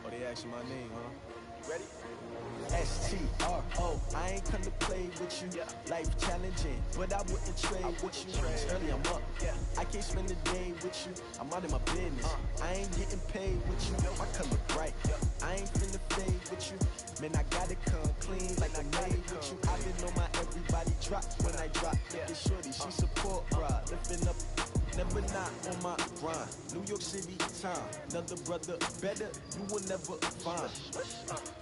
Oh, they asking my name, huh? Ready? S-T-R-O, I ain't come to play with you. Life challenging, but I wouldn't trade with you. It's early, I'm up. I can't spend the day with you. I'm out of my business. I ain't getting paid with you. My color bright. I ain't finna fade with you. Man, I gotta come clean like I made with you. I been on my everybody drop when I drop. Look at shorty, she support ride. Lifting up, never not on my grind. New York City time, another brother better, you will never find.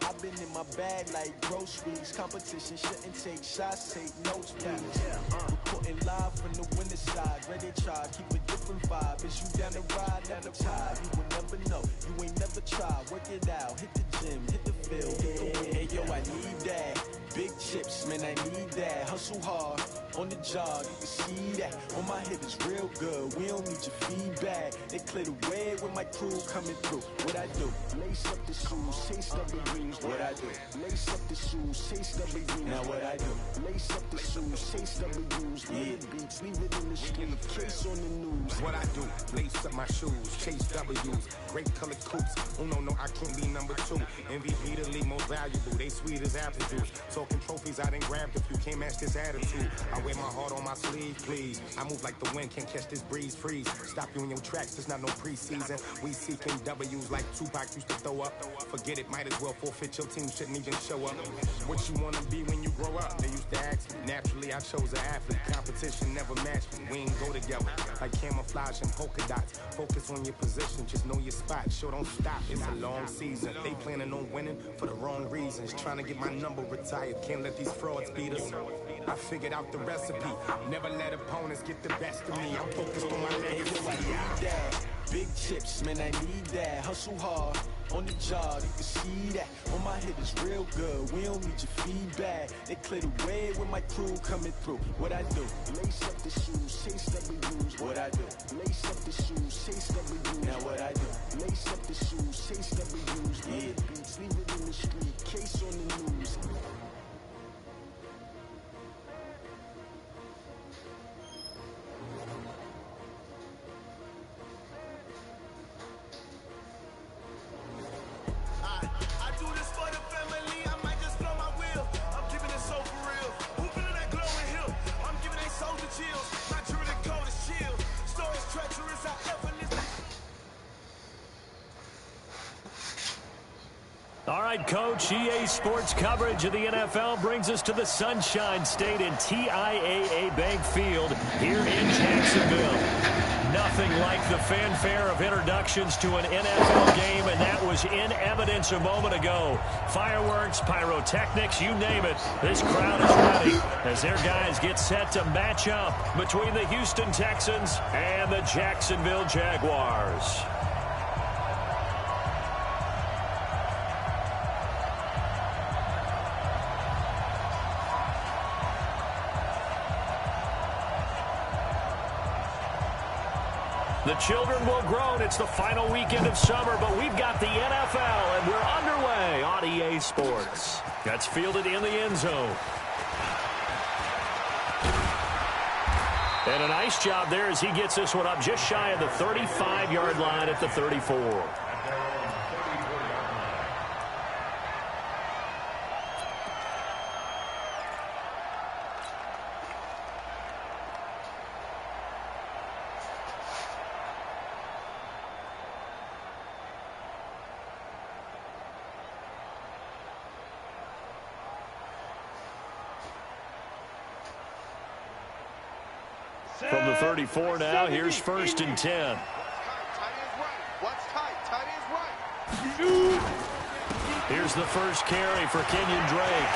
I've been in my bag like groceries. Competition shouldn't take shots, take notes, please. Reporting live from the winter side. Ready to try, keep a different vibe. Is you down the ride, never tired. You will never know, you ain't never tried. Work it out, hit the gym, hit the field, hit the wind. Hey yo, I need that. Big chips, man, I need that. Hustle hard, on the job, you can see that. On my hip is real good, we don't need your feedback. They clear the way with my crew coming through. What I do? Lace up the shoes, chase W's. What I do? Lace up the shoes, chase W's. Now what I do? Lace up the shoes, chase W's. Yeah, beats, leave it in the street, case on the news. What I do? Lace up my shoes, chase W's. Great colored coops. Oh no, I can't be number 2. MVP the league most valuable. They sweet as apple juice. Talking trophies, I done grabbed a few. Can't match this attitude. I wear my heart on my sleeve, please. I move like the wind, can't catch this breeze, freeze. Stop you in your tracks, there's not no preseason. We seeking W's like Tupac used to throw up. Forget it, might as well forfeit, your team shouldn't even show up. What you wanna be when you grow up? They used to ask me. Naturally, I chose an athlete. Competition never matched me. We ain't go together. Like camouflage and polka dots. Focus on your position, just know your spot. Sure, don't stop, it's a long season. They planning on winning for the wrong reasons. Trying to get my number retired, can't let these frauds beat us. I figured out the recipe. Never let opponents get the best of me. I'm focused on my legacy. I need that. Big chips, man, I need that. Hustle hard, on the job, you can see that. On my hip is real good, we don't need your feedback. They clear the way with my crew coming through. What I do? Lace up the shoes, chase W's. What I do? Lace up the shoes, chase W's. Now what I do? Lace up the shoes, chase W's. Yeah, beats, leave it in the street, case on the news. All right, Coach, EA Sports coverage of the NFL brings us to the Sunshine State in TIAA Bank Field here in Jacksonville. Nothing like the fanfare of introductions to an NFL game, and that was in evidence a moment ago. Fireworks, pyrotechnics, you name it. This crowd is ready as their guys get set to match up between the Houston Texans and the Jacksonville Jaguars. The children will groan. It's the final weekend of summer, but we've got the NFL, and we're underway on EA Sports. That's fielded in the end zone. And a nice job there as he gets this one up just shy of the 35-yard line at the 34. From the 34 now, here's 1st and 10. Here's the first carry for Kenyon Drake.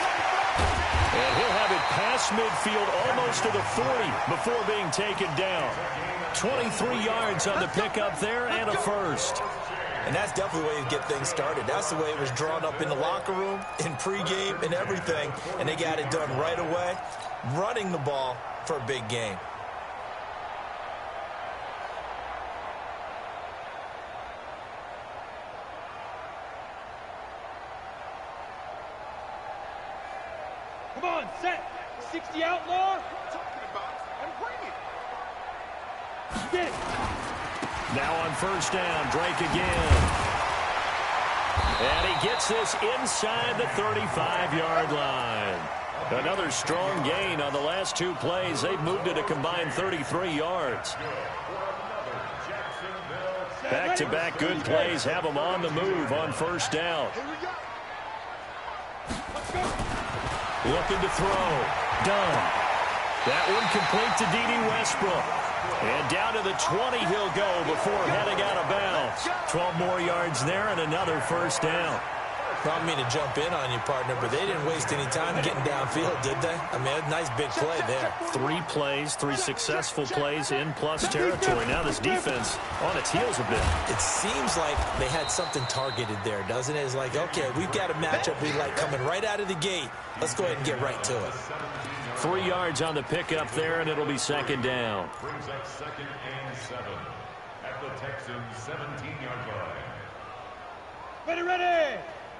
And he'll have it past midfield almost to the 40 before being taken down. 23 yards on the pickup there and a first. And that's definitely the way to get things started. That's the way it was drawn up in the locker room, in pregame, and everything. And they got it done right away, running the ball for a big game. Come on, set. 60 outlaw. What are you talking about? And bring it. Get it. Now on 1st down, Drake again. And he gets this inside the 35-yard line. Another strong gain on the last 2 plays. They've moved it a combined 33 yards. Back-to-back good plays have them on the move on first down. Looking to throw. Done. That one complete to D.D. Westbrook. And down to the 20 he'll go before heading out of bounds. 12 more yards there and another first down. I don't mean to jump in on you, partner, but they didn't waste any time getting downfield, did they? I mean, a nice big play there. 3 plays, 3 successful plays in plus territory. Now this defense on its heels a bit. It seems like they had something targeted there, doesn't it? It's like, okay, we've got a matchup we like coming right out of the gate. Let's go ahead and get right to it. 3 yards on the pickup there, and it'll be second down. Brings up 2nd and 7 at the Texans' 17-yard line. Ready.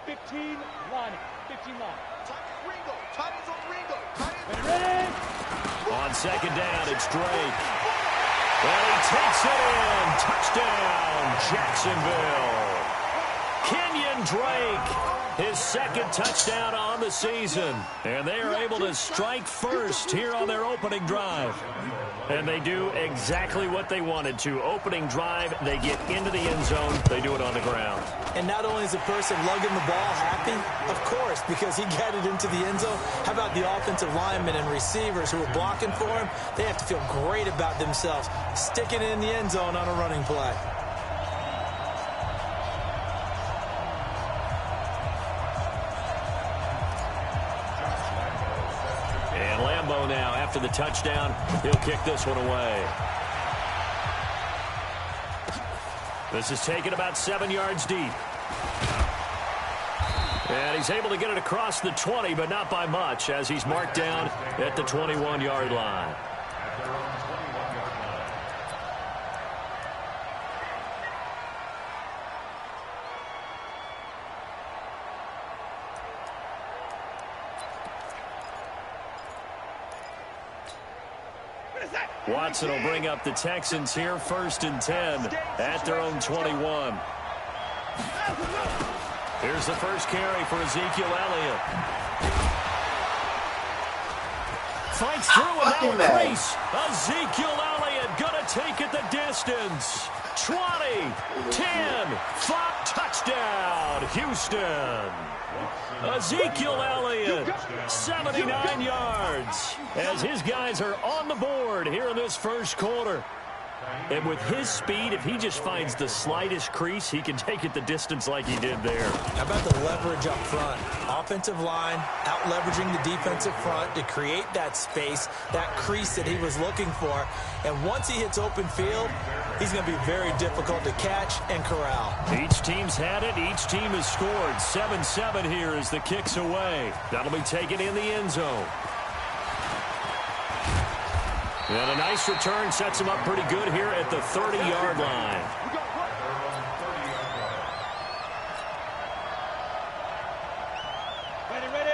15 line. 15 line. Ringo. Time is on Ringo. Ready. On second down, it's Drake. Well, he takes it in. Touchdown, Jacksonville. Kenyon Drake, his 2nd touchdown on the season. And they are able to strike first here on their opening drive. And they do exactly what they wanted to. Opening drive, they get into the end zone. They do it on the ground. And not only is the person lugging the ball happy, of course, because he got it into the end zone. How about the offensive linemen and receivers who are blocking for him? They have to feel great about themselves, sticking it in the end zone on a running play. And Lambeau now, after the touchdown, he'll kick this one away. This is taken about 7 yards deep. And he's able to get it across the 20, but not by much, as he's marked down at the 21-yard line. Watson will bring up the Texans here, 1st and 10 at their own 21. Here's the first carry for Ezekiel Elliott. Fights through and now a crease. Ezekiel Elliott gonna take it the distance. 20, 10, 5, touchdown, Houston. Ezekiel Elliott, 79 yards, as his guys are on the board here in this first quarter. And with his speed, if he just finds the slightest crease, he can take it the distance like he did there. How about the leverage up front? Offensive line out-leveraging the defensive front to create that space, that crease that he was looking for. And once he hits open field, he's going to be very difficult to catch and corral. Each team's had it. Each team has scored. 7-7 here as the kick's away. That'll be taken in the end zone. And a nice return sets him up pretty good here at the 30-yard line.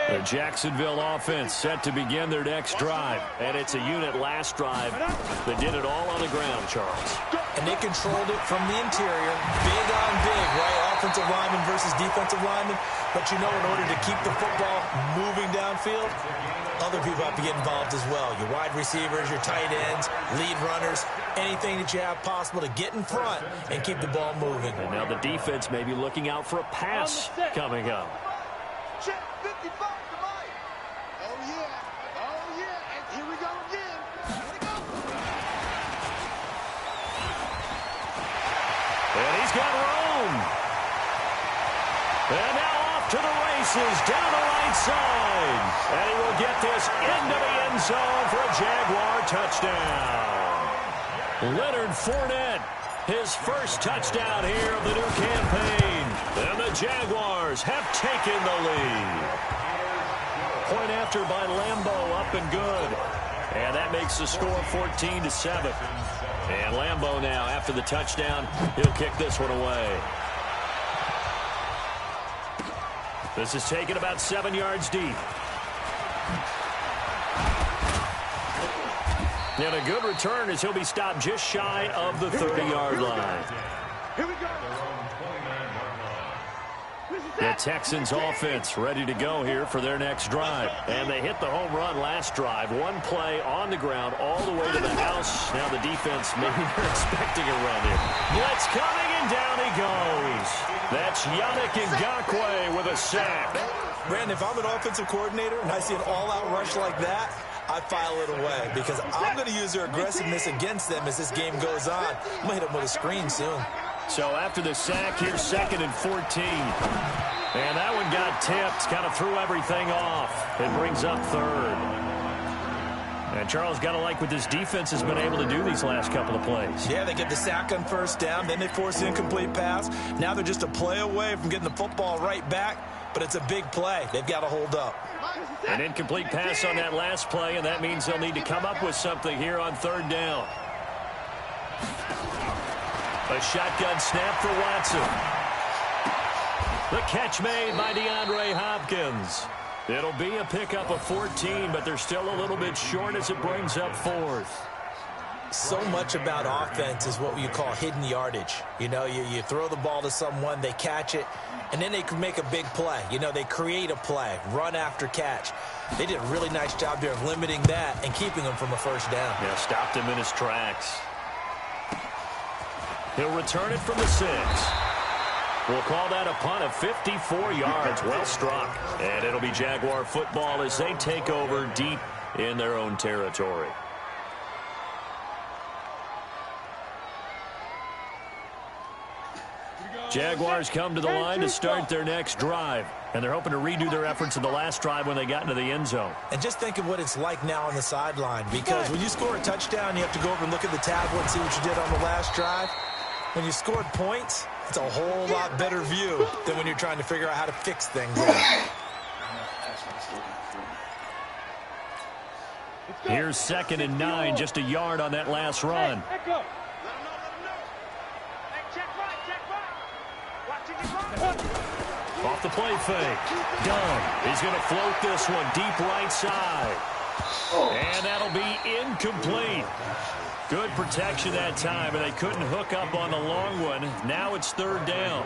The Jacksonville offense set to begin their next drive. And it's a unit last drive that did it all on the ground, Charles. And they controlled it from the interior. Big on big, right? Offensive lineman versus defensive lineman. But you know, in order to keep the football moving downfield, other people have to get involved as well. Your wide receivers, your tight ends, lead runners, anything that you have possible to get in front and keep the ball moving. And now the defense may be looking out for a pass coming up. Check 55 to Mike. Oh, yeah. And here we go again. Here we go. And he's got room. And now off to the races, down the right side. And he will get this into the end zone for a Jaguar touchdown. Leonard Fournette, his first touchdown here of the new campaign. And the Jaguars have taken the lead. Point after by Lambeau, up and good. And that makes the score 14-7. And Lambeau now, after the touchdown, he'll kick this one away. This is taken about 7 yards deep. And a good return as he'll be stopped just shy of the 30-yard line. Here we go. The Texans offense ready to go here for their next drive. And they hit the home run last drive. One play on the ground all the way to the house. Now the defense, maybe they're expecting a run here. Blitz coming, and down he goes. That's Yannick Ngakoue with a sack. Brandon, if I'm an offensive coordinator and I see an all-out rush like that, I file it away because I'm going to use their aggressiveness against them as this game goes on. I'm going to hit them with a screen soon. So after the sack, here's 2nd and 14. And that one got tipped, kind of threw everything off. It brings up 3rd. And Charles, got to like what this defense has been able to do these last couple of plays. Yeah, they get the sack on 1st down, then they force an incomplete pass. Now they're just a play away from getting the football right back, but it's a big play. They've got to hold up. An incomplete pass on that last play, and that means they'll need to come up with something here on 3rd down. A shotgun snap for Watson. The catch made by DeAndre Hopkins. It'll be a pickup of 14, but they're still a little bit short as it brings up 4th. So much about offense is what you call hidden yardage. You know, you throw the ball to someone, they catch it, and then they can make a big play. You know, they create a play, run after catch. They did a really nice job there of limiting that and keeping him from a 1st down. Yeah, stopped him in his tracks. He'll return it from the 6. We'll call that a punt of 54 yards. Well struck. And it'll be Jaguar football as they take over deep in their own territory. Jaguars come to the line to start their next drive. And they're hoping to redo their efforts in the last drive when they got into the end zone. And just think of what it's like now on the sideline. Because when you score a touchdown, you have to go over and look at the tablet and see what you did on the last drive. When you scored points, it's a whole lot better view than when you're trying to figure out how to fix things. Here's 2nd and 9, just a yard on that last run. Off the play fake. Dunn. He's going to float this one deep right side. And that'll be incomplete. Good protection that time, and they couldn't hook up on the long one. Now it's 3rd down.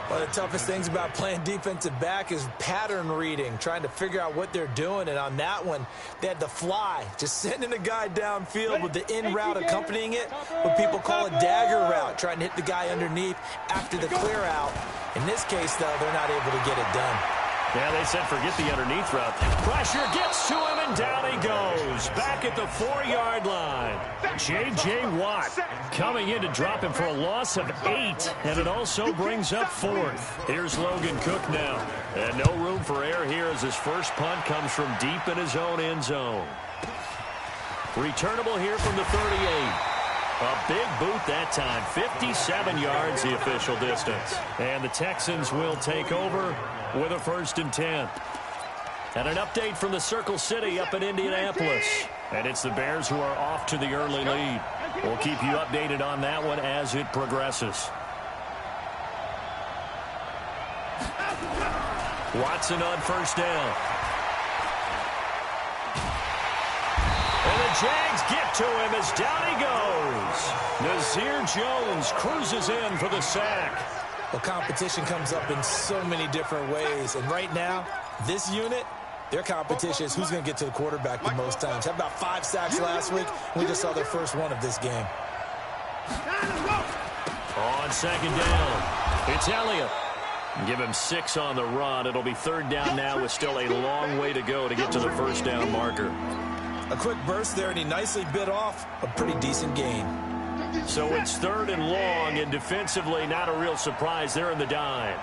One of the toughest things about playing defensive back is pattern reading, trying to figure out what they're doing. And on that one, they had the fly, just sending a guy downfield with the in route accompanying it, what people call a dagger route, trying to hit the guy underneath after the clear out. In this case, though, they're not able to get it done. Yeah, they said forget the underneath route. Pressure gets to him, and down he goes. Back at the 4-yard line. J.J. Watt coming in to drop him for a loss of 8, and it also brings up 4th. Here's Logan Cook now. And no room for error here as his first punt comes from deep in his own end zone. Returnable here from the 38. A big boot that time. 57 yards the official distance. And the Texans will take over with a 1st and 10. And an update from the Circle City up in Indianapolis. And it's the Bears who are off to the early lead. We'll keep you updated on that one as it progresses. Watson on 1st down. And the Jags get to him as down he goes. Nazir Jones cruises in for the sack. Well, competition comes up in so many different ways. And right now, this unit, their competition is who's going to get to the quarterback the most times. Had about 5 sacks last week. We just saw their first one of this game. On 2nd down, it's Elliott. Give him 6 on the run. It'll be 3rd down now with still a long way to go to get to the 1st down marker. A quick burst there, and he nicely bit off a pretty decent gain. So it's 3rd and long, and defensively not a real surprise. They're in the dime.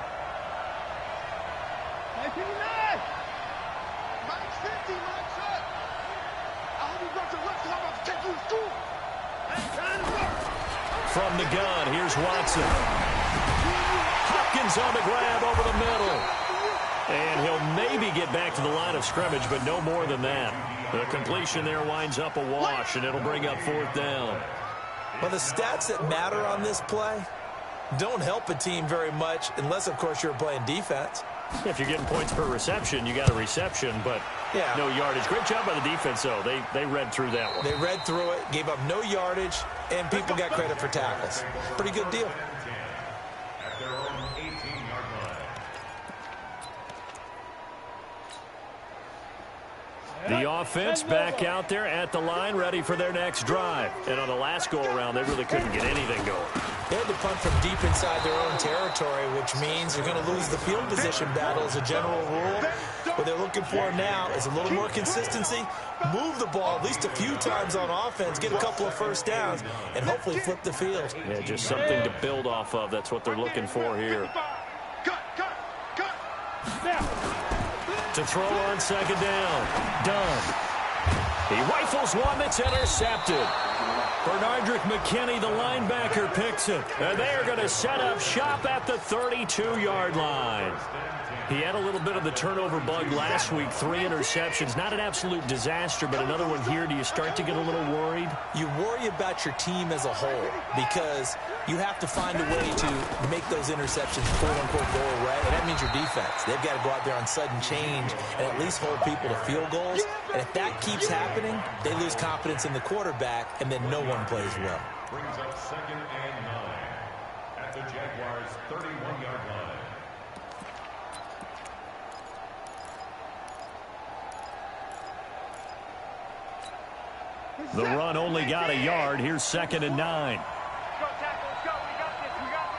From the gun, here's Watson. Hopkins on the grab over the middle. And he'll maybe get back to the line of scrimmage, but no more than that. The completion there winds up a wash, and it'll bring up 4th down. Well, the stats that matter on this play don't help a team very much unless, of course, you're playing defense. If you're getting points per reception, you got a reception, but no yardage. Great job by the defense, though. They read through that one. They read through it, gave up no yardage, and people got credit for tackles. Pretty good deal. The offense back out there at the line, ready for their next drive. And on the last go-around, they really couldn't get anything going. They had to punt from deep inside their own territory, which means you're going to lose the field position battle as a general rule. What they're looking for now is a little more consistency, move the ball at least a few times on offense, get a couple of first downs, and hopefully flip the field. Yeah, just something to build off of. That's what they're looking for here. To throw on second down. Done. He rifles one that's intercepted. Bernardrick McKinney, the linebacker, picks it. And they are going to set up shop at the 32-yard line. He had a little bit of the turnover bug last week, 3 interceptions. Not an absolute disaster, but another one here. Do you start to get a little worried? You worry about your team as a whole because you have to find a way to make those interceptions, quote-unquote, go away. And that means your defense. They've got to go out there on sudden change and at least hold people to field goals. And if that keeps happening, they lose confidence in the quarterback, and then no one plays well. Brings up 2nd and 9 at the Jaguars' 31-yard line. The run only got a yard. Here's 2nd and 9. Go, tackle, let's go. We got this. We got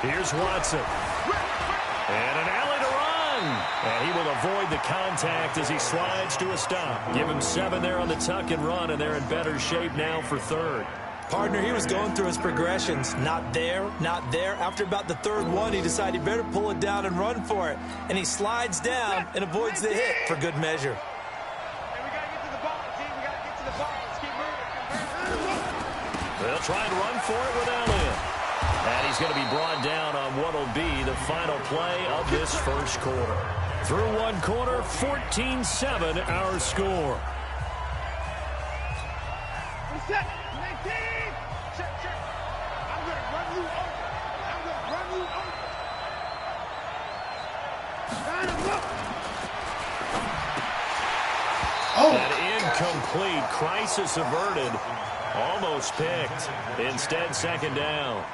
this. Here's Watson. And an alley to run. And he will avoid the contact as he slides to a stop. Give him 7 there on the tuck and run, and they're in better shape now for 3rd. Partner, he was going through his progressions. Not there, not there. After about the 3rd one, he decided he better pull it down and run for it. And he slides down and avoids the hit for good measure. Hey, we got to get to the ball, team. We got to get to the ball. Let's keep moving. They'll try and run for it with Elliott. And he's going to be brought down on what will be the final play of this first quarter. Through one quarter, 14-7 our score. Reset. 19. Check. I'm going to run you over. Line him up. An incomplete. Crisis averted. Almost picked. Instead, 2nd down.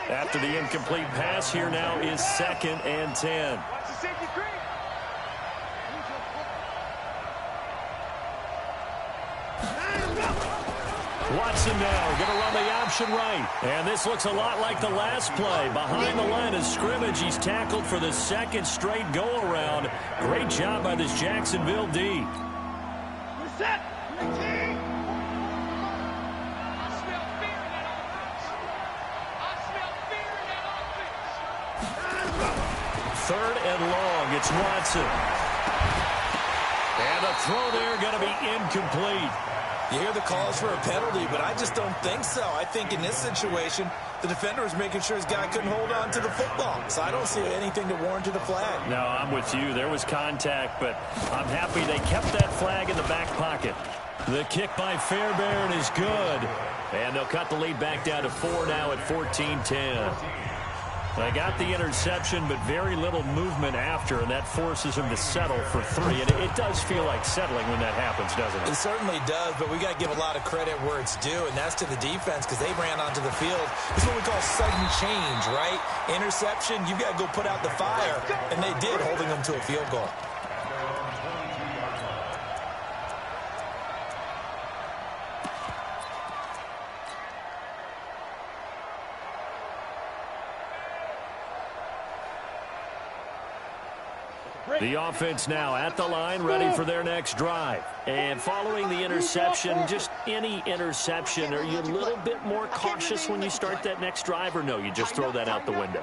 After the incomplete pass, here now is 2nd and 10. Watch the safety screen. Watson now going to run the option right. And this looks a lot like the last play. Behind the line of scrimmage, he's tackled for the 2nd straight go-around. Great job by this Jacksonville D. Reset. 19. I smell fear in that offense. I smell fear in that offense. 3rd and long. It's Watson. And the throw there going to be incomplete. You hear the calls for a penalty, but I just don't think so. I think in this situation, the defender was making sure his guy couldn't hold on to the football. So I don't see anything to warrant the flag. No, I'm with you. There was contact, but I'm happy they kept that flag in the back pocket. The kick by Fairbairn is good. And they'll cut the lead back down to 4 now at 14-10. They got the interception, but very little movement after, and that forces him to settle for 3. And it does feel like settling when that happens, doesn't it? It certainly does, but we got to give a lot of credit where it's due, and that's to the defense because they ran onto the field. This is what we call sudden change, right? Interception, you've got to go put out the fire, and they did, holding them to a field goal. The offense now at the line, ready for their next drive. And following the interception, just any interception, are you a little bit more cautious when you start that next drive, or no, you just throw that out the window?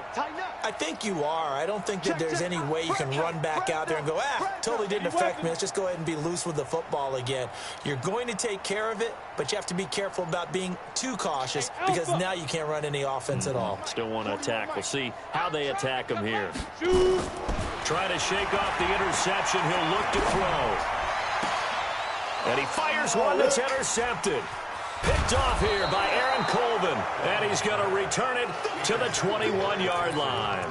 I think you are. I don't think that there's any way you can run back out there and go, totally didn't affect me. Let's just go ahead and be loose with the football again. You're going to take care of it, but you have to be careful about being too cautious because now you can't run any offense at all. Still want to attack. We'll see how they attack him here. Trying to shake off the interception. He'll look to throw. And he fires one that's intercepted. Picked off here by Aaron Colvin. And he's going to return it to the 21-yard line.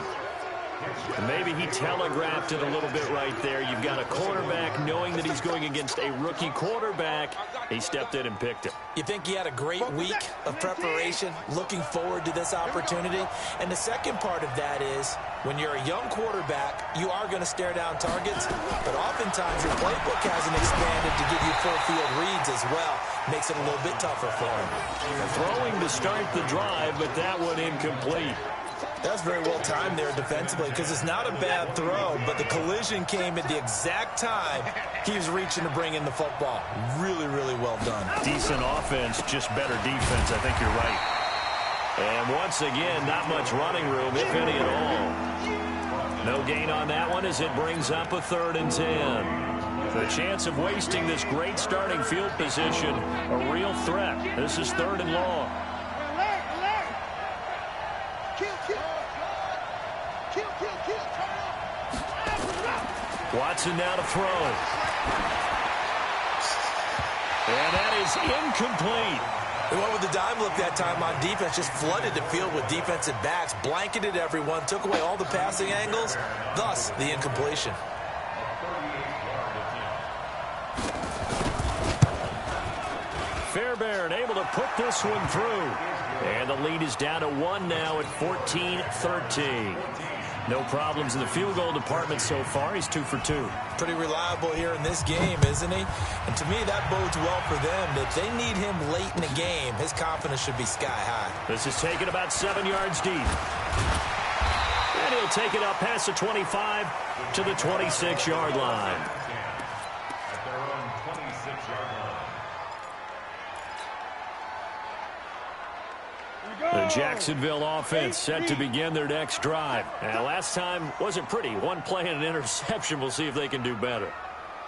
Maybe he telegraphed it a little bit right there. You've got a quarterback knowing that he's going against a rookie quarterback. He stepped in and picked him. You think he had a great week of preparation, looking forward to this opportunity? And the second part of that is, when you're a young quarterback, you are going to stare down targets, but oftentimes your playbook hasn't expanded to give you full field reads as well. Makes it a little bit tougher for him. Throwing to start the drive, but that one incomplete. That's very well timed there defensively, because it's not a bad throw, but the collision came at the exact time he was reaching to bring in the football. Really, really well done. Decent offense, just better defense. I think you're right. And once again, not much running room, if any at all. No gain on that one as it brings up a 3rd and 10. The chance of wasting this great starting field position, a real threat. This is 3rd and long. Watson now to throw. And that is incomplete. They went with the dime look that time on defense, just flooded the field with defensive backs, blanketed everyone, took away all the passing angles, thus the incompletion. Fairbairn able to put this one through. And the lead is down to 1 now at 14-13. No problems in the field goal department so far. He's 2 for 2. Pretty reliable here in this game, isn't he? And to me, that bodes well for them. If they need him late in the game, his confidence should be sky high. This is taken about 7 yards deep. And he'll take it up past the 25 to the 26-yard line. At their own 26-yard line. The Jacksonville offense set to begin their next drive. And last time wasn't pretty. One play and an interception. We'll see if they can do better.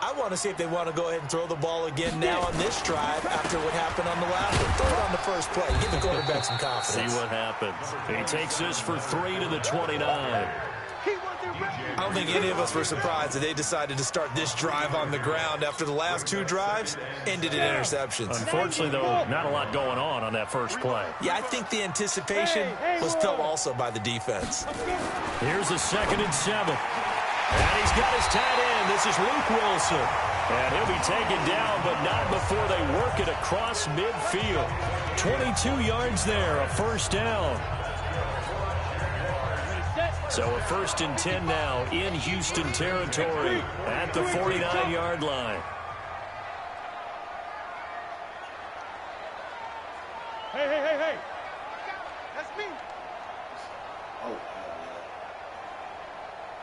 I want to see if they want to go ahead and throw the ball again now on this drive after what happened on the last one. Throw it on the first play. Give the quarterback some confidence. See what happens. He takes this for 3 to the 29. I don't think any of us were surprised that they decided to start this drive on the ground after the last 2 drives ended in interceptions. Unfortunately, though, not a lot going on that first play. Yeah, I think the anticipation was felt also by the defense. Here's a 2nd and 7. And he's got his tight end. This is Luke Wilson. And he'll be taken down, but not before they work it across midfield. 22 yards there, a 1st down. So a 1st and 10 now in Houston territory at the 49-yard line. Hey. That's me.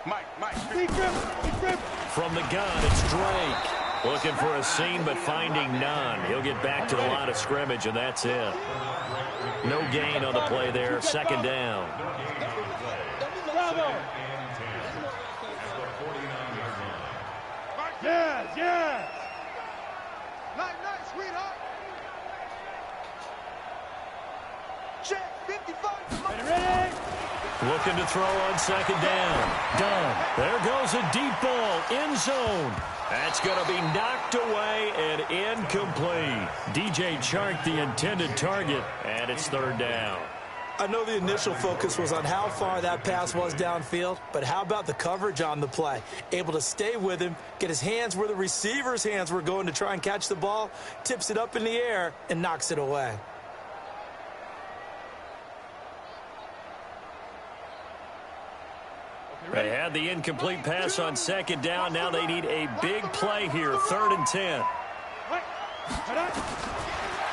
Mike. From the gun, it's Drake. Looking for a seam, but finding none. He'll get back to the line of scrimmage, and that's it. No gain on the play there. 2nd down. Yes. Nice, sweetheart. Check 55. Ready? Looking to throw on 2nd down. Done. There goes a deep ball. End zone. That's going to be knocked away and incomplete. DJ Chark, the intended target, and it's 3rd down. I know the initial focus was on how far that pass was downfield, but how about the coverage on the play? Able to stay with him, get his hands where the receiver's hands were going to try and catch the ball, tips it up in the air, and knocks it away. They had the incomplete pass on 2nd down. Now they need a big play here, 3rd and 10.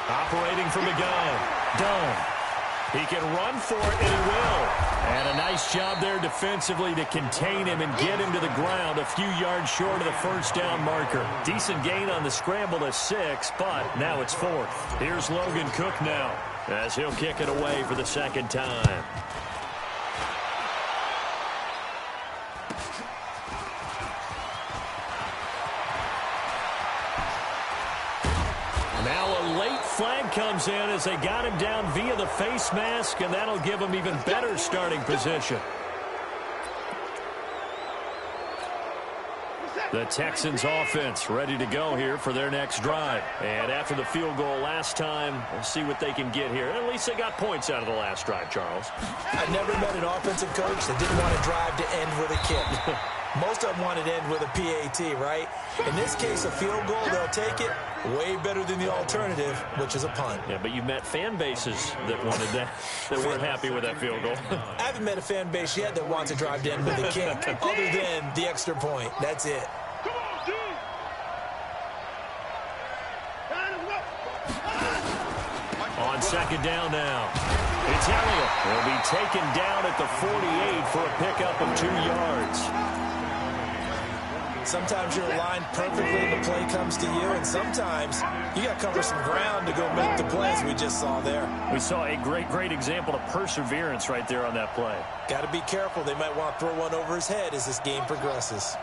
Operating from the gun. Done. He can run for it, and he will. And a nice job there defensively to contain him and get him to the ground a few yards short of the 1st down marker. Decent gain on the scramble to 6, but now it's 4th. Here's Logan Cook now as he'll kick it away for the 2nd time. Flag comes in as they got him down via the face mask, and that'll give him even better starting position. The Texans offense ready to go here for their next drive. And after the field goal last time, we'll see what they can get here. At least they got points out of the last drive, Charles. I never met an offensive coach that didn't want to drive to end with a kick. Most of them wanted to end with a PAT, right? In this case, a field goal, they'll take it. Way better than the alternative, which is a punt. Yeah, but you've met fan bases that wanted that, that weren't happy with that field goal. I haven't met a fan base yet that wants to drive to end with a kick, other than the extra point. That's it. On second down now. It's Elliott. He'll be taken down at the 48 for a pickup of 2 yards. Sometimes you're aligned perfectly and the play comes to you, and sometimes you got to cover some ground to go make the plays we just saw there. We saw a great example of perseverance right there on that play. Got to be careful. They might want to throw one over his head as this game progresses.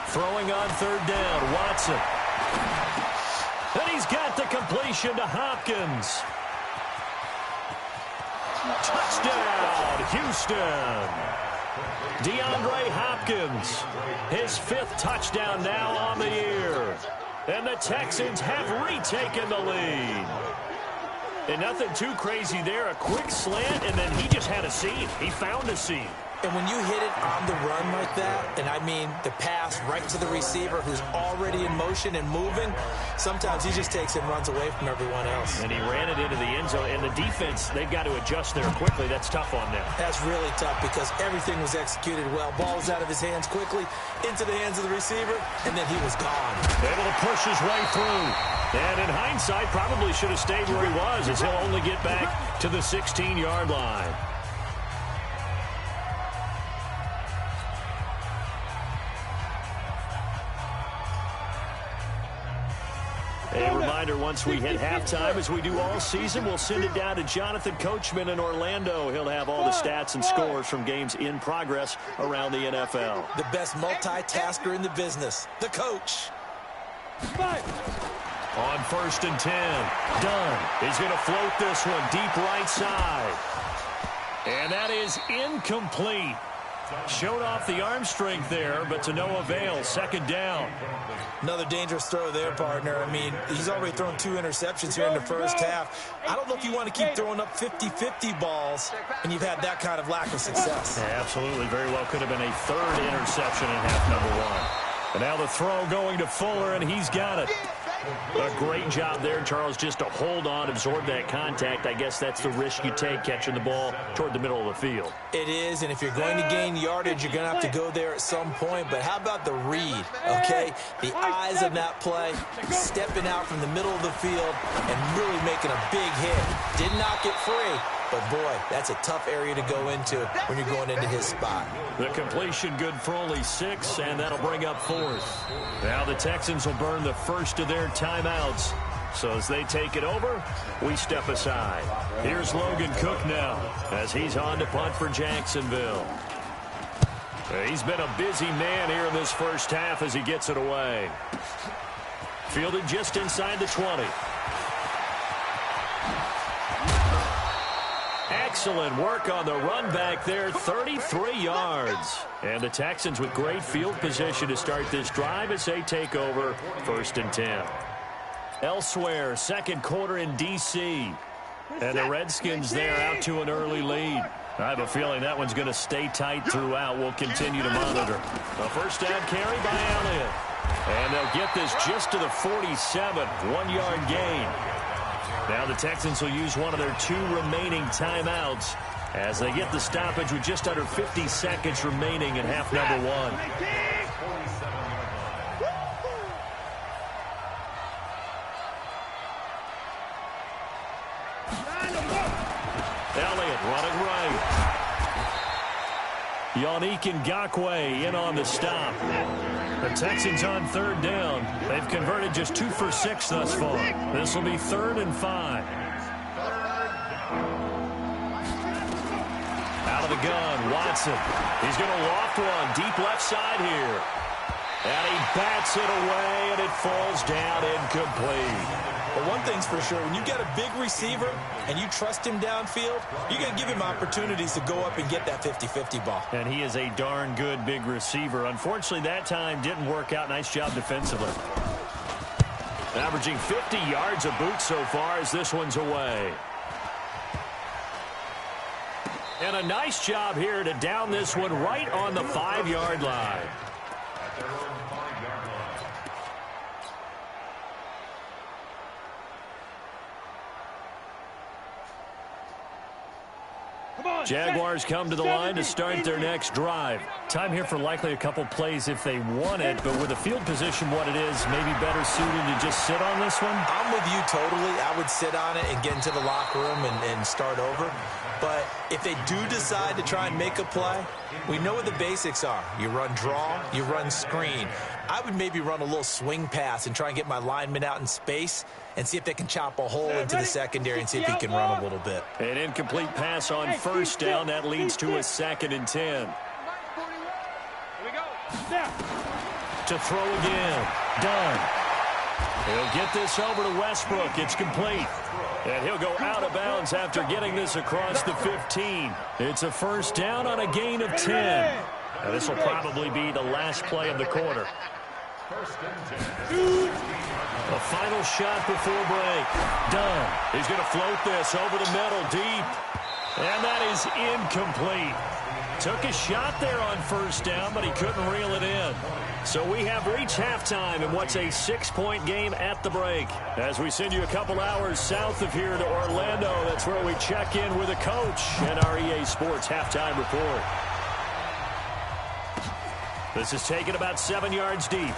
Throwing on third down, Watson. And he's got the completion to Hopkins. Touchdown, Houston. DeAndre Hopkins, his 5th touchdown now on the year. And the Texans have retaken the lead. And nothing too crazy there. A quick slant, and then he just had a seam. He found a seam. And when you hit it on the run like that, and I mean the pass right to the receiver who's already in motion and moving, sometimes he just takes and runs away from everyone else. And he ran it into the end zone. And the defense, they've got to adjust there quickly. That's tough on them. That's really tough because everything was executed well. Ball was out of his hands quickly, into the hands of the receiver, and then he was gone. Able to push his way through. And in hindsight, probably should have stayed where he was, as he'll only get back to the 16-yard line. A reminder, once we hit halftime, as we do all season, we'll send it down to Jonathan Coachman in Orlando. He'll have all the stats and scores from games in progress around the NFL. The best multitasker in the business, the coach. On 1st and 10, Dunn is going to float this one deep right side. And that is incomplete. Showed off the arm strength there, but to no avail. 2nd down. Another dangerous throw there, partner. I mean, he's already thrown 2 interceptions here in the first half. I don't know if you want to keep throwing up 50-50 balls and you've had that kind of lack of success. Yeah, absolutely. Very well could have been a 3rd interception in half number 1. And now the throw going to Fuller, and he's got it. A great job there, Charles, just to hold on, absorb that contact. I guess that's the risk you take, catching the ball toward the middle of the field. It is, and if you're going to gain yardage, you're going to have to go there at some point. But how about the read, okay? The eyes on that play, stepping out from the middle of the field and really making a big hit. Did not get free, but, boy, that's a tough area to go into when you're going into his spot. The completion good for only 6, and that'll bring up 4th. Now the Texans will burn the first of their timeouts. So as they take it over, we step aside. Here's Logan Cook now as he's on to punt for Jacksonville. He's been a busy man here in this first half as he gets it away. Fielded just inside the 20. Excellent work on the run back there, 33 yards. And the Texans with great field position to start this drive as they take over 1st and 10. Elsewhere, 2nd quarter in D.C. And the Redskins there out to an early lead. I have a feeling that one's going to stay tight throughout. We'll continue to monitor. A 1st down carry by Elliott. And they'll get this just to the 47, 1-yard gain. Now the Texans will use one of their 2 remaining timeouts as they get the stoppage with just under 50 seconds remaining in half number 1. Elliott running right. Yannick Ngakoue in on the stop. The Texans on 3rd down. They've converted just 2 for 6 thus far. This will be 3rd and 5. Out of the gun, Watson. He's going to loft one deep left side here. And he bats it away, and it falls down incomplete. But one thing's for sure, when you get a big receiver and you trust him downfield, you're going to give him opportunities to go up and get that 50-50 ball. And he is a darn good big receiver. Unfortunately, that time didn't work out. Nice job defensively. Averaging 50 yards a boot so far as this one's away. And a nice job here to down this one right on the 5-yard line. Jaguars come to the line to start their next drive. Time here for likely a couple plays if they want it, but with the field position what it is, maybe better suited to just sit on this one? I'm with you totally. I would sit on it and get into the locker room and start over. But if they do decide to try and make a play, we know what the basics are. You run draw, you run screen. I would maybe run a little swing pass and try and get my lineman out in space and see if they can chop a hole into the secondary and see if he can run a little bit. An incomplete pass on first down. That leads to a 2nd and 10. Here we go. To throw again. Done. He'll get this over to Westbrook. It's complete. And he'll go out of bounds after getting this across the 15. It's a first down on a gain of 10. And this will probably be the last play of the quarter. A final shot before break. Done. He's going to float this over the middle deep. And that is incomplete. Took a shot there on first down, but he couldn't reel it in. So we have reached halftime in what's a 6-point game at the break. As we send you a couple hours south of here to Orlando, that's where we check in with a coach and our EA Sports halftime report. This is taken about 7 yards deep.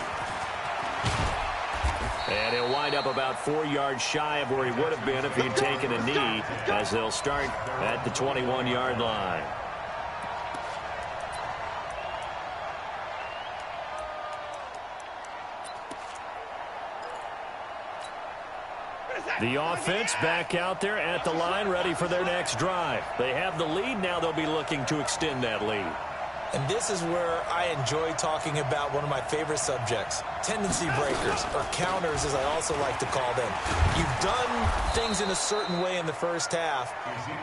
And he'll wind up about 4 yards shy of where he would have been if he'd taken a knee, as they'll start at the 21-yard line. The offense back out there at the line, ready for their next drive. They have the lead. Now they'll be looking to extend that lead. And this is where I enjoy talking about one of my favorite subjects, tendency breakers, or counters as I also like to call them. You've done things in a certain way in the first half,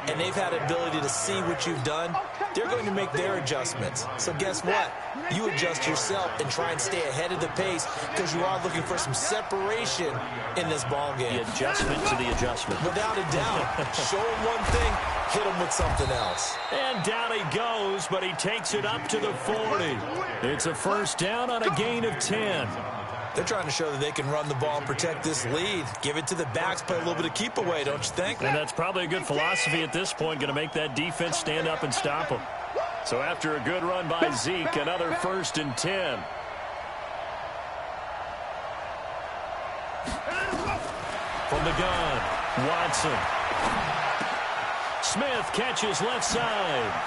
and they've had ability to see what you've done. They're going to make their adjustments. So guess what? You adjust yourself and try and stay ahead of the pace because you are looking for some separation in this ball game. The adjustment to the adjustment. Without a doubt. Show them one thing, hit them with something else. And down he goes, but he takes it up to the 40. It's a first down on a gain of 10. They're trying to show that they can run the ball and protect this lead. Give it to the backs, play a little bit of keep away, don't you think? And that's probably a good philosophy at this point, going to make that defense stand up and stop them. So after a good run by Zeke, another 1st and 10. From the gun, Watson. Smith catches left side.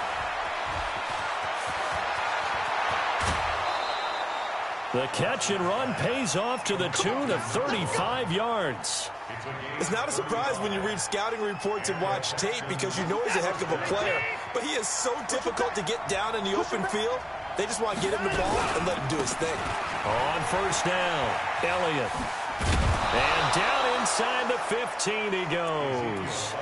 The catch and run pays off to the tune of 35 yards. It's not a surprise when you read scouting reports and watch tape because you know he's a heck of a player. But he is so difficult to get down in the open field. They just want to get him the ball and let him do his thing. On first down, Elliott. And down inside the 15 he goes.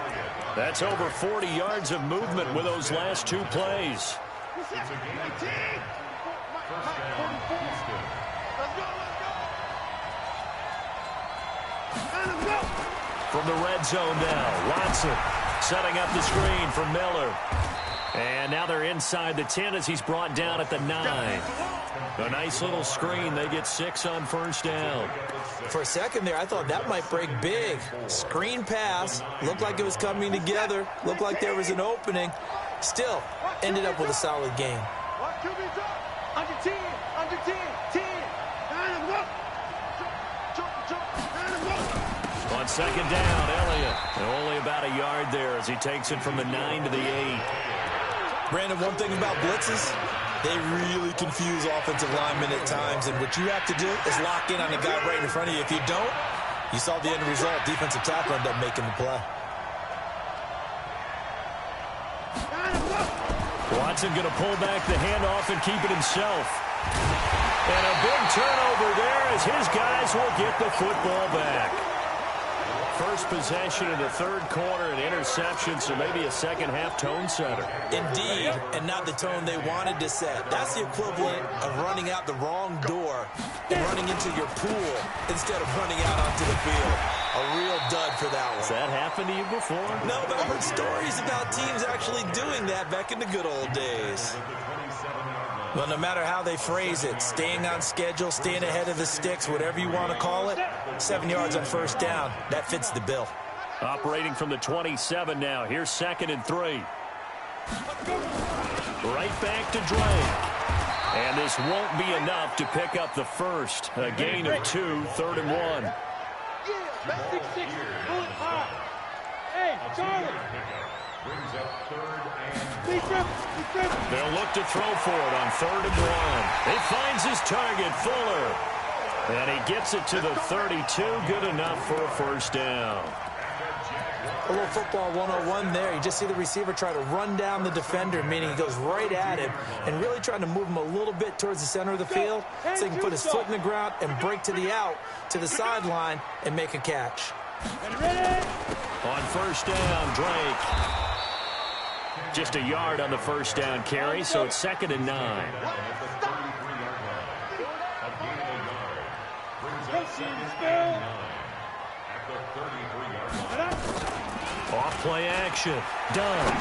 That's over 40 yards of movement with those last 2 plays. From the red zone now, Watson setting up the screen for Miller. And now they're inside the 10 as he's brought down at the 9. A nice little screen. They get 6 on first down. For a second there, I thought that might break big. Screen pass. Looked like it was coming together. Looked like there was an opening. Still, ended up with a solid game. Under 10, under 10, 10. On second down, Elliott. Only about a yard there as he takes it from the 9 to the 8. Brandon, one thing about blitzes, they really confuse offensive linemen at times, and what you have to do is lock in on the guy right in front of you. If you don't, you saw the end result. Defensive tackle ended up making the play. Watson going to pull back the handoff and keep it himself. And a big turnover there as his guys will get the football back. First possession in the third quarter, an interception, so maybe a second-half tone setter. Indeed, and not the tone they wanted to set. That's the equivalent of running out the wrong door and running into your pool instead of running out onto the field. A real dud for that one. Has that happened to you before? No, but I've heard stories about teams actually doing that back in the good old days. Well, no matter how they phrase it, staying on schedule, staying ahead of the sticks, whatever you want to call it, 7 yards on first down, that fits the bill. Operating from the 27 now. Here's 2nd and 3. Right back to Drake. And this won't be enough to pick up the first. A gain of 2, 3rd and 1. Back 6-6, pull it high. Hey, Charlie. Brings up 3rd and They'll look to throw for it on 3rd and 1. He finds his target, Fuller. And he gets it to the 32. Good enough for a first down. A little football 101 there. You just see the receiver try to run down the defender, meaning he goes right at him and really trying to move him a little bit towards the center of the field so he can put his foot in the ground and break to the out, to the sideline, and make a catch. On first down, Drake. Just a yard on the first down carry, so it's 2nd and 9. Off play action. Done.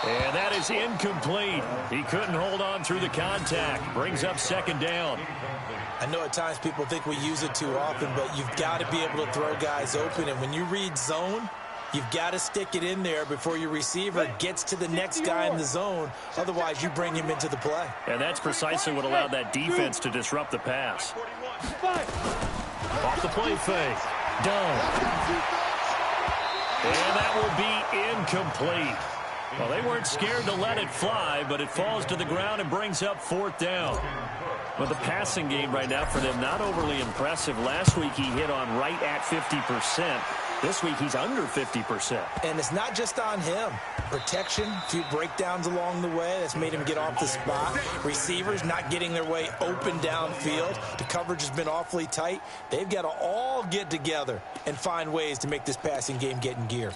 And that is incomplete. He couldn't hold on through the contact. Brings up 2nd down. I know at times people think we use it too often, but you've got to be able to throw guys open. And when you read zone, you've got to stick it in there before your receiver gets to the next guy in the zone. Otherwise, you bring him into the play. And that's precisely what allowed that defense to disrupt the pass. Off the play fake. Done. And that will be incomplete. Well, they weren't scared to let it fly, but it falls to the ground and brings up 4th down. Well, the passing game right now for them, not overly impressive. Last week he hit on right at 50%. This week he's under 50%. And it's not just on him. Protection, a few breakdowns along the way. That's made him get off the spot. Receivers not getting their way open downfield. The coverage has been awfully tight. They've got to all get together and find ways to make this passing game get in gear.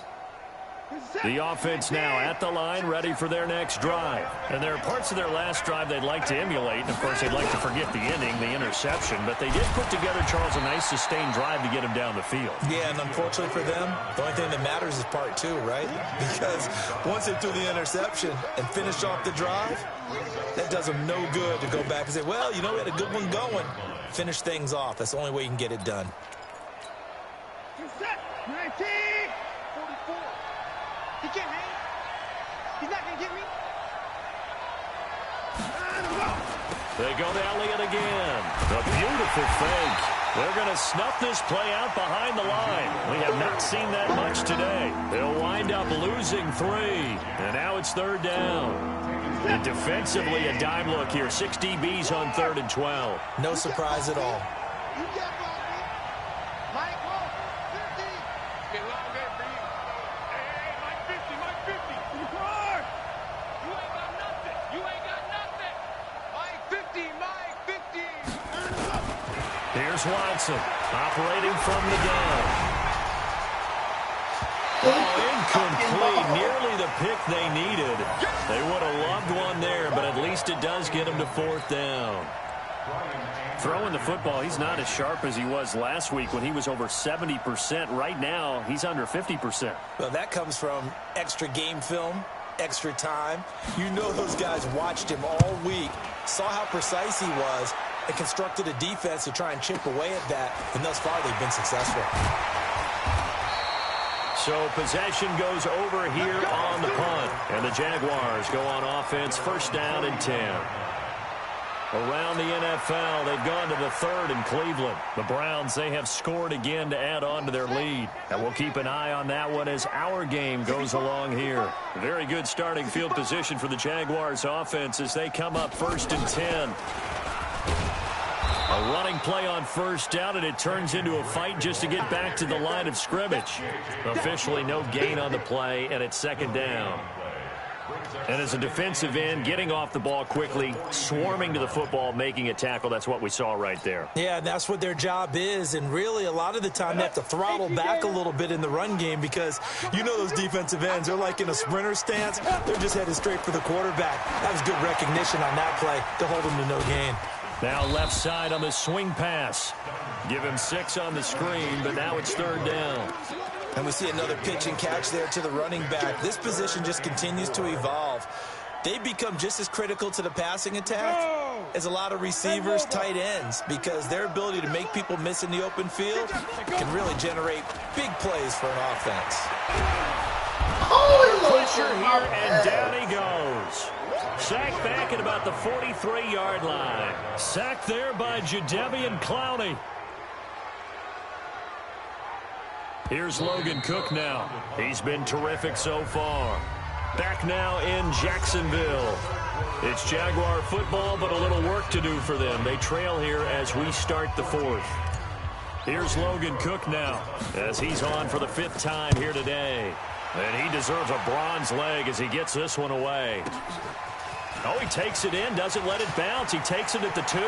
The offense now at the line, ready for their next drive. And there are parts of their last drive they'd like to emulate. And, of course, they'd like to forget the inning, the interception. But they did put together, Charles, a nice sustained drive to get him down the field. Yeah, and unfortunately for them, the only thing that matters is part 2, right? Because once they threw the interception and finished off the drive, that does them no good to go back and say, well, you know, we had a good one going. Finish things off. That's the only way you can get it done. 19. 44. He can't hang. He's not going to get me. They go to Elliott again. A beautiful fake. They're going to snuff this play out behind the line. We have not seen that much today. They'll wind up losing 3. And now it's 3rd down. And defensively, a dime look here. 6 DBs on 3rd and 12. No surprise at all. You got Mike, 50. Get long there for you. Hey, Mike 50, Mike 50. You ain't got nothing. You ain't got nothing. Mike 50, Mike 50. Here's Watson operating from the gun. Oh, incomplete. Nearly the pick they needed. They would have loved one there, but at least it does get them to 4th down. Throwing the football, he's not as sharp as he was last week when he was over 70%. Right now, he's under 50%. Well, that comes from extra game film, extra time. You know those guys watched him all week, saw how precise he was, and constructed a defense to try and chip away at that. And thus far, they've been successful. So possession goes over here on the punt. And the Jaguars go on offense, 1st down and 10. Around the NFL, they've gone to the 3rd in Cleveland. The Browns, they have scored again to add on to their lead. And we'll keep an eye on that one as our game goes along here. Very good starting field position for the Jaguars offense as they come up 1st and 10. A running play on 1st down, and it turns into a fight just to get back to the line of scrimmage. Officially no gain on the play, and it's 2nd down. And as a defensive end, getting off the ball quickly, swarming to the football, making a tackle, that's what we saw right there. Yeah, that's what their job is. And really, a lot of the time, they have to throttle back a little bit in the run game because you know those defensive ends, they're like in a sprinter stance. They're just headed straight for the quarterback. That was good recognition on that play to hold him to no gain. Now left side on the swing pass. Give him 6 on the screen, but now it's 3rd down. And we see another pitch and catch there to the running back. This position just continues to evolve. They become just as critical to the passing attack as a lot of receivers, tight ends, because their ability to make people miss in the open field can really generate big plays for an offense. Pressure here, and down he goes. Sacked back at about the 43-yard line. Sacked there by Jadeveon Clowney. Here's Logan Cook now. He's been terrific so far. Back now in Jacksonville. It's Jaguar football, but a little work to do for them. They trail here as we start the 4th. Here's Logan Cook now as he's on for the 5th time here today. And he deserves a bronze leg as he gets this one away. Oh, he takes it in, doesn't let it bounce. He takes it at the 2.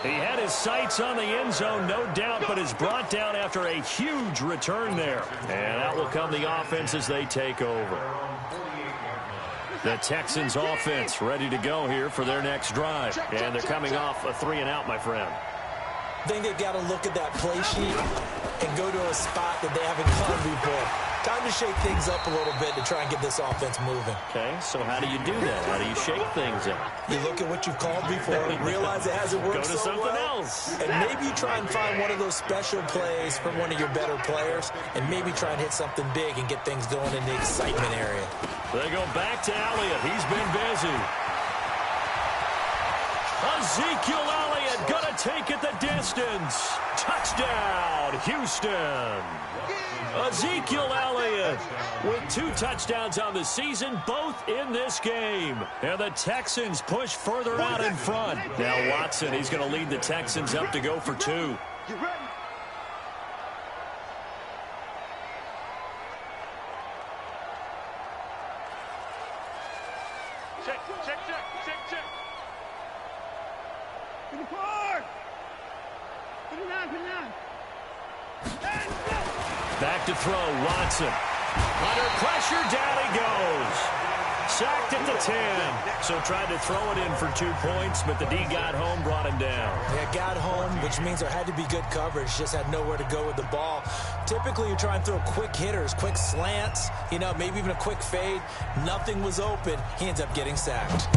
He had his sights on the end zone, no doubt, but is brought down after a huge return there. And out will come the offense as they take over. The Texans offense ready to go here for their next drive. And they're coming off a 3-and-out, my friend. I think they've got to look at that play sheet and go to a spot that they haven't gone before. Time to shake things up a little bit to try and get this offense moving. Okay, so how do you do that? How do you shake things up? You look at what you've called before, realize it hasn't worked so so something well, else. and maybe you try and find one of those special plays from one of your better players, and maybe try and hit something big and get things going in the excitement area. They go back to Elliott. He's been busy. Ezekiel Elliott gonna take it the distance. Touchdown, Houston. Ezekiel Elliott with 2 touchdowns on the season, both in this game. And the Texans push further out in front. Now Watson, he's going to lead the Texans up to go for 2. Check. To the car. Put it on. Back to throw, Watson. Under pressure, down he goes. Sacked at the 10. So tried to throw it in for 2 points, but the D got home, brought him down. Yeah, got home, which means there had to be good coverage. Just had nowhere to go with the ball. Typically, you try and throw quick hitters, quick slants, maybe even a quick fade. Nothing was open. He ends up getting sacked.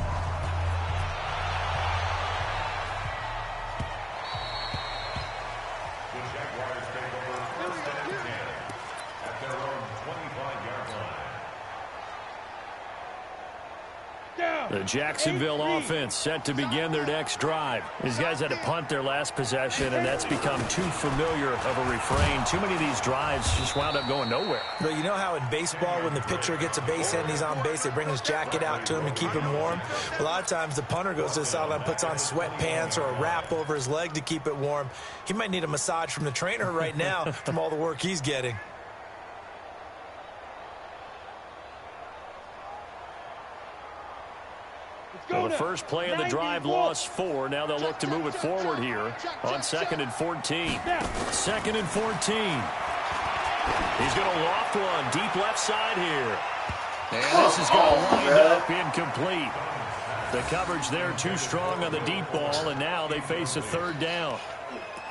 The Jacksonville offense set to begin their next drive. These guys had to punt their last possession, and that's become too familiar of a refrain. Too many of these drives just wound up going nowhere. But you know how in baseball, when the pitcher gets a base hit and he's on base, they bring his jacket out to him to keep him warm? A lot of times the punter goes to the sideline, puts on sweatpants or a wrap over his leg to keep it warm. He might need a massage from the trainer right now from all the work he's getting. Well, the first play of the drive lost 4. Now they'll look to move it forward here on 2nd and 14. 2nd and 14. He's going to loft one deep left side here. And this is going to wind up incomplete. The coverage there too strong on the deep ball, and now they face a 3rd down.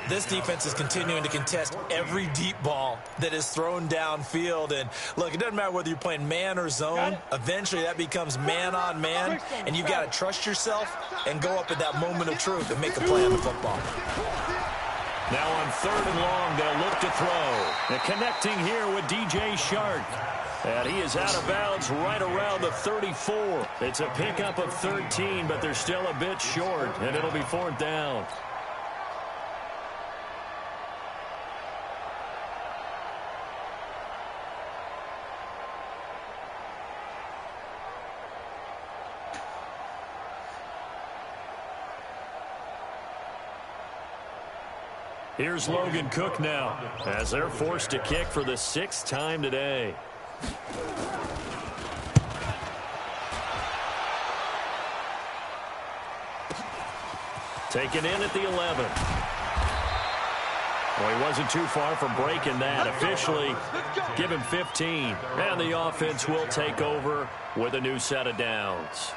This defense is continuing to contest every deep ball that is thrown downfield. And, look, it doesn't matter whether you're playing man or zone. Eventually, that becomes man on man, and you've got to trust yourself and go up at that moment of truth and make a play on the football. Now on 3rd and long, they'll look to throw. And connecting here with DJ Shark. And he is out of bounds right around the 34. It's a pickup of 13, but they're still a bit short, and it'll be 4th down. Here's Logan Cook now as they're forced to kick for the 6th time today. Taken in at the 11. Well, he wasn't too far from breaking that. Officially, give him 15. And the offense will take over with a new set of downs.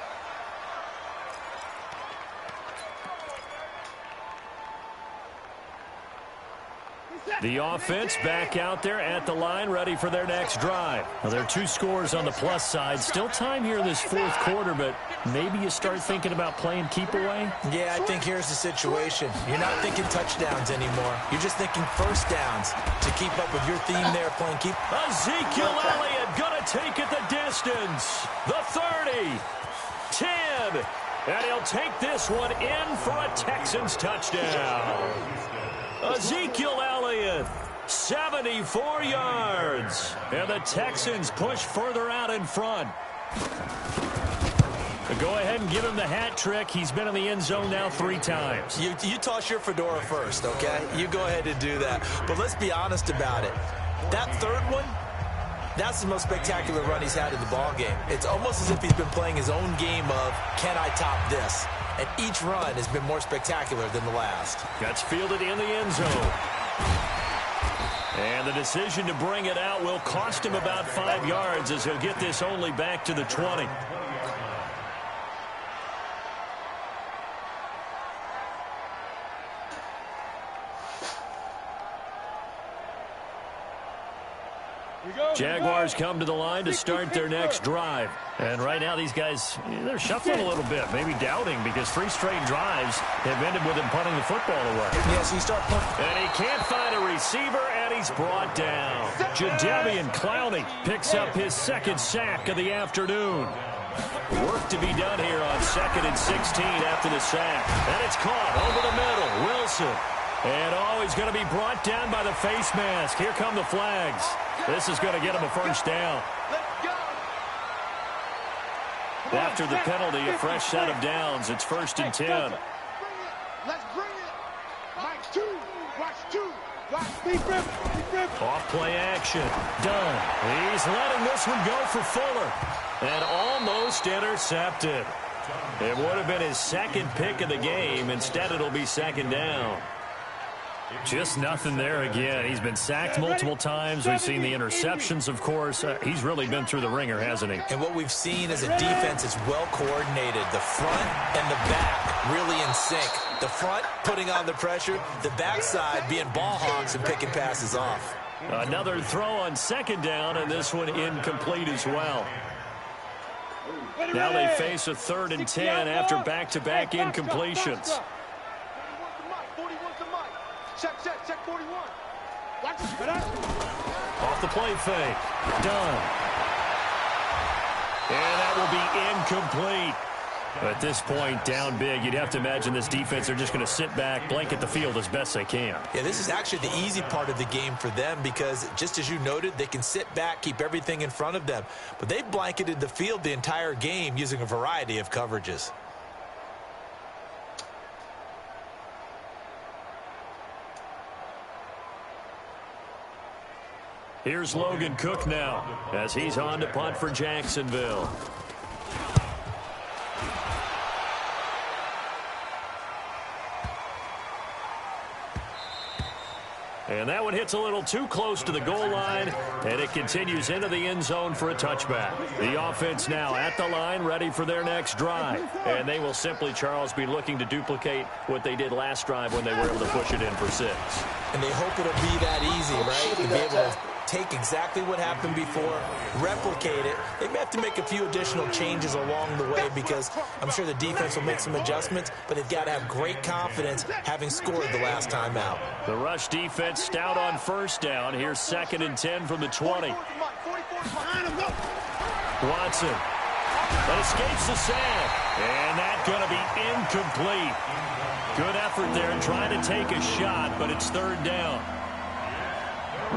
The offense back out there at the line, ready for their next drive. Well, there are 2 scores on the plus side. Still time here in this 4th quarter, but maybe you start thinking about playing keep away? Yeah, I think here's the situation. You're not thinking touchdowns anymore. You're just thinking first downs to keep up with your theme there, playing keep. Ezekiel Elliott gonna take it the distance. The 30, 10, and he'll take this one in for a Texans touchdown. Ezekiel Elliott, 74 yards. And the Texans push further out in front. Go ahead and give him the hat trick. He's been in the end zone now 3 times. You toss your fedora first, okay? You go ahead and do that. But let's be honest about it. That 3rd one, that's the most spectacular run he's had in the ballgame. It's almost as if he's been playing his own game of, can I top this? And each run has been more spectacular than the last. Gets fielded in the end zone. And the decision to bring it out will cost him about 5 yards as he'll get this only back to the 20. Jaguars come to the line to start their next drive. And right now these guys, they're shuffling a little bit, maybe doubting, because 3 straight drives have ended with him punting the football away. Yes, he starts punting. And he can't find a receiver, and he's brought down. Jadeveon Clowney picks up his 2nd sack of the afternoon. Work to be done here on 2nd and 16 after the sack. And it's caught over the middle. Wilson. And he's going to be brought down by the face mask. Here come the flags. This is going to get him a first down. After the penalty, a fresh set of downs. It's 1st and 10. Let's bring it. Mike 2. Watch 2. Off play action. Done. He's letting this one go for Fuller. And almost intercepted. It would have been his 2nd pick of the game. Instead, it'll be 2nd down. Just nothing there again. He's been sacked multiple times. We've seen the interceptions, of course. He's really been through the ringer, hasn't he? And what we've seen is a defense that's well coordinated. The front and the back really in sync. The front putting on the pressure. The backside being ball hawks and picking passes off. Another throw on 2nd down, and this one incomplete as well. Now they face a 3rd and 10 after back-to-back incompletions. Check 41. Watch it. Off the play fake. Done. And that will be incomplete. At this point, down big, you'd have to imagine this defense, they're just going to sit back, blanket the field as best they can. Yeah, this is actually the easy part of the game for them because, just as you noted, they can sit back, keep everything in front of them. But they've blanketed the field the entire game using a variety of coverages. Here's Logan Cook now as he's on to punt for Jacksonville. And that one hits a little too close to the goal line, and it continues into the end zone for a touchback. The offense now at the line, ready for their next drive. And they will simply, Charles, be looking to duplicate what they did last drive when they were able to push it in for 6. And they hope it'll be that easy, right? To be able to take exactly what happened before, replicate it. They may have to make a few additional changes along the way because I'm sure the defense will make some adjustments, but they've got to have great confidence having scored the last time out. The rush defense stout on 1st down. Here's 2nd and 10 from the 20. Watson. That escapes the sack. And that's going to be incomplete. Good effort there trying to take a shot, but it's 3rd down.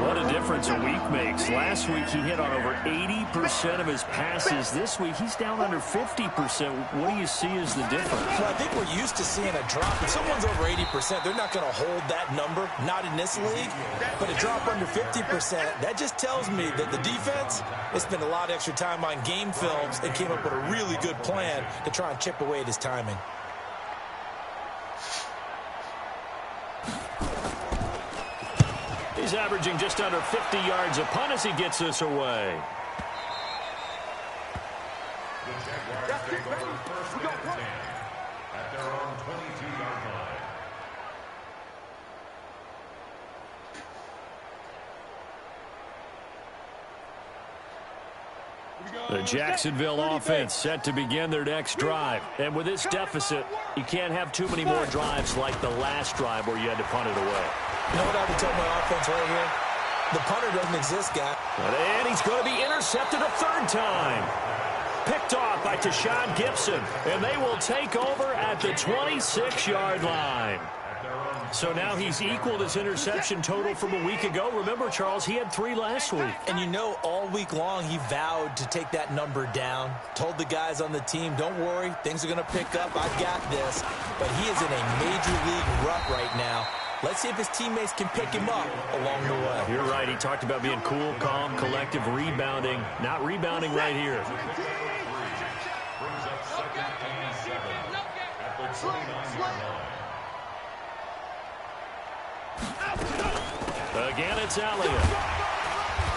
What a difference a week makes. Last week he hit on over 80% of his passes. This week he's down under 50%. What do you see as the difference? Well, I think we're used to seeing a drop. If someone's over 80%, they're not going to hold that number, not in this league. But a drop under 50%, that just tells me that the defense has spent a lot of extra time on game films and came up with a really good plan to try and chip away at his timing. He's averaging just under 50 yards a punt as he gets this away. The Jaguars take over first and 10 at their own 22-yard line. The Jacksonville offense set to begin their next drive. And with this deficit, you can't have too many more drives like the last drive where you had to punt it away. You know what I would tell my offense right here? The punter doesn't exist, guy. And he's going to be intercepted a third time. Picked off by Tashawn Gibson. And they will take over at the 26-yard line. So now he's equaled his interception total from a week ago. Remember, Charles, he had 3 last week. And you know, all week long, he vowed to take that number down. Told the guys on the team, don't worry, things are going to pick up. I've got this. But he is in a major league rut right now. Let's see if his teammates can pick him up along the way. You're right. He talked about being cool, calm, collective, rebounding. Not rebounding right here. Brings up second and 7 at the 29-yard line. Again, it's Elliott.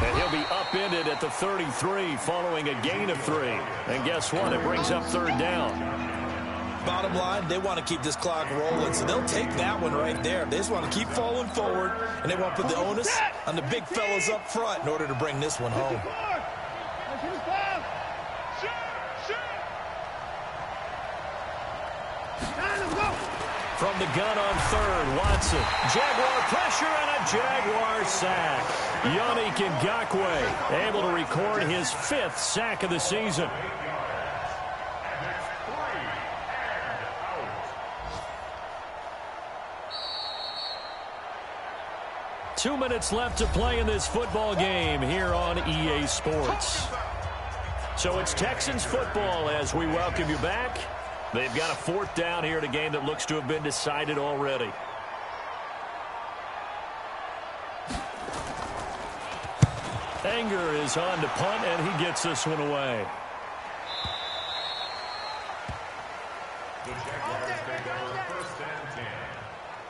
And he'll be upended at the 33 following a gain of 3. And guess what? It brings up third down. Bottom line, they want to keep this clock rolling, so they'll take that one right there. They just want to keep falling forward, and they want to put the onus on the big fellas up front in order to bring this one home. From the gun on third, Watson. Jaguar pressure and a Jaguar sack. Yannick Ngakoue able to record his 5th sack of the season. 2 minutes left to play in this football game here on EA Sports. So it's Texans football as we welcome you back. They've got a 4th down here in a game that looks to have been decided already. Anger is on to punt, and he gets this one away. The Jaguars take over first and 10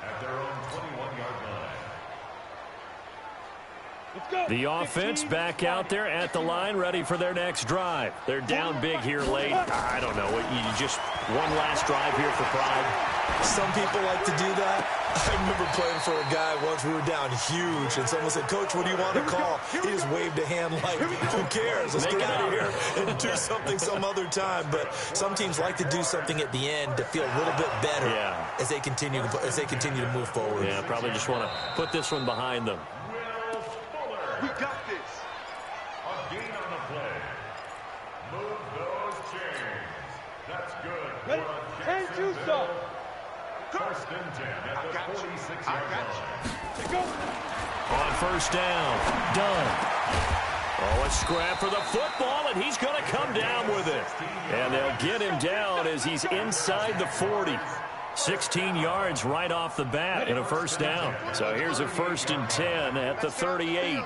at their own 21-yard line. The offense back out there at the line, ready for their next drive. They're down big here late. I don't know. You just one last drive here for pride. Some people like to do that. I remember playing for a guy once. We were down huge, and someone said, "Coach, what do you want to call?" He just waved a hand like, "Who cares? Let's get out of here and do something some other time." But some teams like to do something at the end to feel a little bit better as they continue to move forward. Yeah, probably just want to put this one behind them. We got this. A gain on the play. Move those chains. That's good. Ready? And do so. First and 10 at the 46-yard line. On first down, done. Oh, a scrap for the football, and he's going to come down with it. And they'll get him down as he's inside the 40. 16 yards right off the bat and a first down. So here's a 1st and 10 at the 38.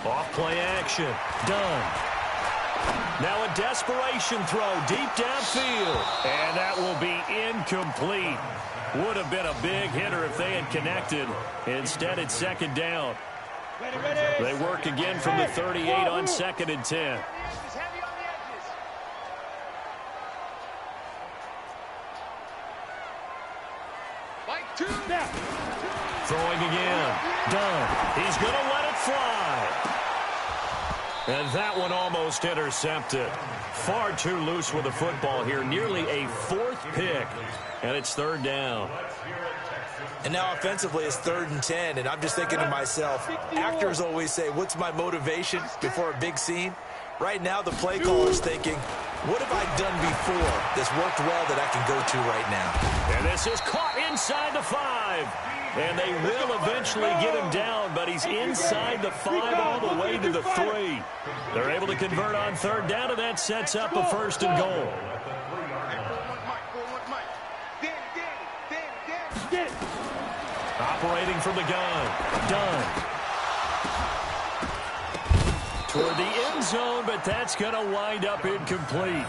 Off play action. Done. Now a desperation throw deep downfield. And that will be incomplete. Would have been a big hitter if they had connected. Instead, it's 2nd down. They work again from the 38 on 2nd and 10. Throwing again. Done. He's going to let it fly. And that one almost intercepted. Far too loose with the football here. Nearly a 4th pick. And it's 3rd down. And now offensively it's 3rd and 10. And I'm just thinking to myself, actors always say, what's my motivation before a big scene? Right now the play caller's thinking, What have I done before that's worked well that I can go to right now? And this is caught inside the 5. And they will eventually get him down, but he's inside the 5 all the way to the 3. They're able to convert on third down, and that sets up a first and goal. Operating from the gun. Done. Toward the end zone, but that's going to wind up incomplete.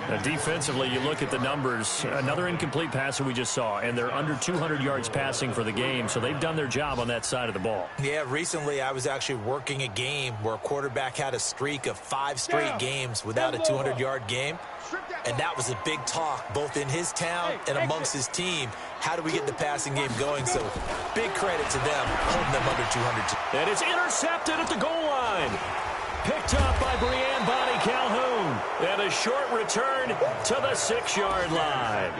Now, defensively, you look at the numbers. Another incomplete pass that we just saw, and they're under 200 yards passing for the game, so they've done their job on that side of the ball. Yeah, recently I was actually working a game where a quarterback had a streak of 5 straight games without a 200-yard game, and that was a big talk both in his town and amongst his team. How do we get the passing game going? So big credit to them, holding them under 200. And it's intercepted at the goal line. Picked up by Brianne Bonnie Calhoun. And a short return to the 6-yard line.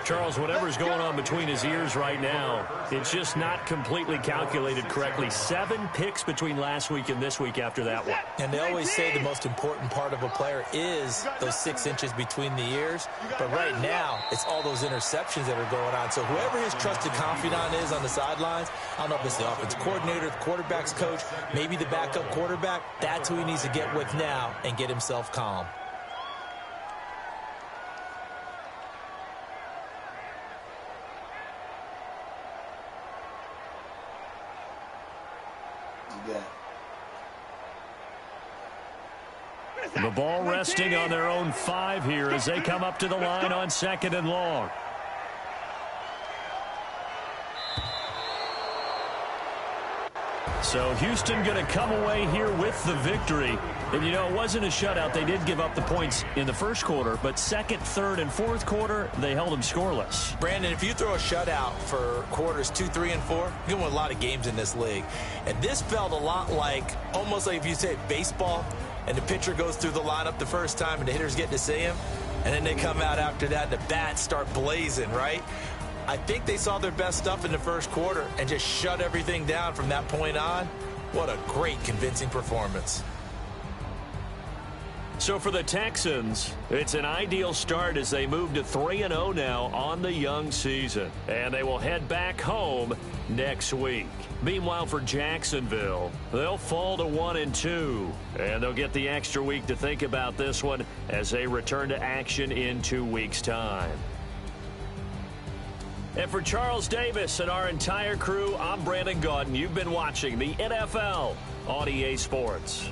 Charles, whatever's going on between his ears right now, it's just not completely calculated correctly. 7 picks between last week and this week after that one. And they always say the most important part of a player is those 6 inches between the ears. But right now, it's all those interceptions that are going on. So whoever his trusted confidant is on the sidelines, I don't know if it's the offensive coordinator, the quarterback's coach, maybe the backup quarterback, that's who he needs to get with now and get himself calm. The ball resting on their own 5 here as they come up to the line on 2nd and long. So Houston going to come away here with the victory. And, you know, it wasn't a shutout. They did give up the points in the first quarter, but second, third, and fourth quarter, they held them scoreless. Brandon, if you throw a shutout for quarters 2, 3, and 4, you're going to win a lot of games in this league. And this felt a lot like, almost like if you say baseball, and the pitcher goes through the lineup the first time and the hitters get to see him, and then they come out after that and the bats start blazing, right? I think they saw their best stuff in the first quarter and just shut everything down from that point on. What a great, convincing performance. So for the Texans, it's an ideal start as they move to 3-0 now on the young season. And they will head back home next week. Meanwhile, for Jacksonville, they'll fall to 1-2. And they'll get the extra week to think about this one as they return to action in 2 weeks' time. And for Charles Davis and our entire crew, I'm Brandon Gaudin. You've been watching the NFL on EA Sports.